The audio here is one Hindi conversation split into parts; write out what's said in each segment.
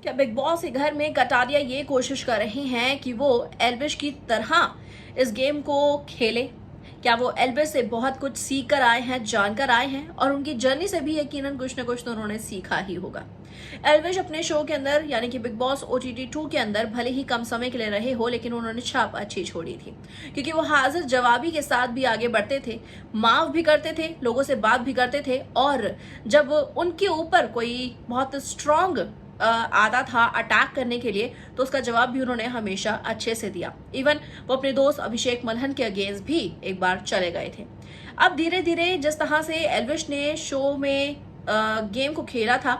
क्या बिग बॉस के घर में कटारिया ये कोशिश कर रही हैं कि वो एल्विश की तरह इस गेम को खेले? क्या वो एल्विश से बहुत कुछ सीख कर आए हैं, जानकर आए हैं, और उनकी जर्नी से भी यकीनन कुछ न कुछ तो उन्होंने सीखा ही होगा। एल्विश अपने शो के अंदर यानी कि बिग बॉस OTT 2 के अंदर भले ही कम समय के लिए रहे हो, लेकिन उन्होंने छाप अच्छी छोड़ी थी, क्योंकि वो हाजिर जवाबी के साथ भी आगे बढ़ते थे, माफ भी करते थे, लोगों से बात भी करते थे, और जब उनके ऊपर कोई बहुत स्ट्रांग आता था अटैक करने के लिए, तो उसका जवाब भी उन्होंने हमेशा अच्छे से दिया। इवन वो अपने दोस्त अभिषेक मल्हन के अगेंस्ट भी एक बार चले गए थे। अब धीरे धीरे जिस तरह से एल्विश ने शो में गेम को खेला था,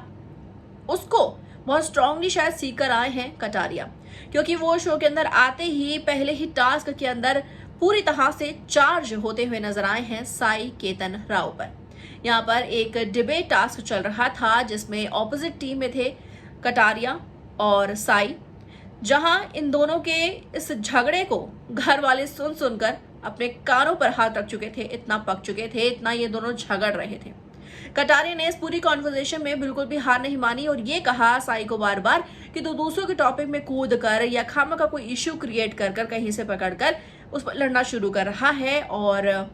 उसको बहुत स्ट्रांगली शायद सीख कर आए हैं कटारिया, क्योंकि वो शो के अंदर आते ही पहले ही टास्क के अंदर पूरी तरह से चार्ज होते हुए नजर आए हैं साई केतन राव पर। यहाँ पर एक डिबेट टास्क चल रहा था जिसमें ऑपोजिट टीम में थे कटारिया और साई, जहां इन दोनों के इस झगड़े को घर वाले सुन सुनकर अपने कानों पर हाथ रख चुके थे, इतना पक चुके थे, इतना ये दोनों झगड़ रहे थे। कटारिया ने इस पूरी कॉन्वर्सेशन में बिल्कुल भी हार नहीं मानी और ये कहा साई को बार बार कि तू दूसरों के टॉपिक में कूद कर या खामा का कोई इश्यू क्रिएट कर कर कहीं से पकड़कर उस पर लड़ना शुरू कर रहा है, और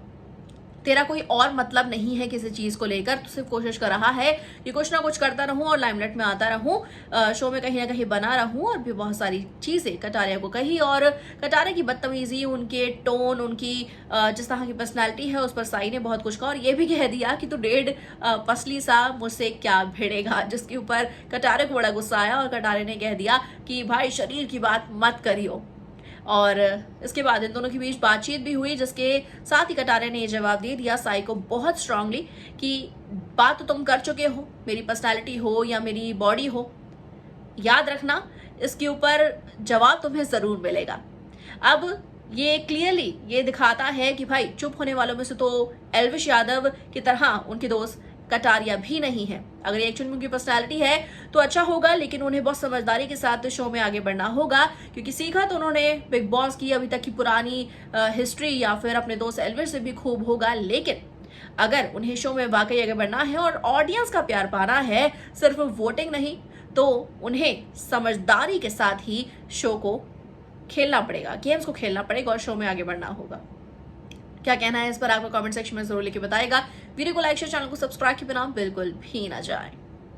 तेरा कोई और मतलब नहीं है किसी चीज को लेकर, तो सिर्फ कोशिश कर रहा है कि कुछ ना कुछ करता रहूं और लाइमलाइट में आता रहूं, शो में कहीं ना कहीं बना रहूं, और भी बहुत सारी चीजें कटारिया को कही। और कटारिया की बदतमीजी, उनके टोन, उनकी जिस तरह की पर्सनैलिटी है, उस पर साई ने बहुत कुछ कहा और ये भी कह दिया कि तू डेढ़ पसली सा मुझसे क्या भिड़ेगा, जिसके ऊपर कटारिया को बड़ा गुस्सा आया और कटारिया ने कह दिया कि भाई शरीर की बात मत करियो। और इसके बाद इन दोनों के बीच बातचीत भी हुई, जिसके साथ ही कटारिया ने ये जवाब दे दिया साई को बहुत स्ट्रांगली कि बात तो तुम कर चुके हो, मेरी पर्सनालिटी हो या मेरी बॉडी हो, याद रखना इसके ऊपर जवाब तुम्हें जरूर मिलेगा। अब ये क्लियरली ये दिखाता है कि भाई चुप होने वालों में से तो एल्विश यादव की तरह उनके दोस्त कटारिया भी नहीं है। अगर ये एक्चुअली उनकी पर्सनालिटी है तो अच्छा होगा, लेकिन उन्हें बहुत समझदारी के साथ शो में आगे बढ़ना होगा, क्योंकि सीखा तो उन्होंने बिग बॉस की अभी तक की पुरानी हिस्ट्री या फिर अपने दोस्त एल्विश से भी खूब होगा। लेकिन अगर उन्हें शो में वाकई आगे बढ़ना है और ऑडियंस का प्यार पाना है, सिर्फ वोटिंग नहीं, तो उन्हें समझदारी के साथ ही शो को खेलना पड़ेगा, गेम्स को खेलना पड़ेगा और शो में आगे बढ़ना होगा। क्या कहना है इस पर आपको कमेंट सेक्शन में जरूर लिख के बताएगा। वीडियो को लाइक शेयर, चैनल को सब्सक्राइब के बिना बिल्कुल भी ना जाए।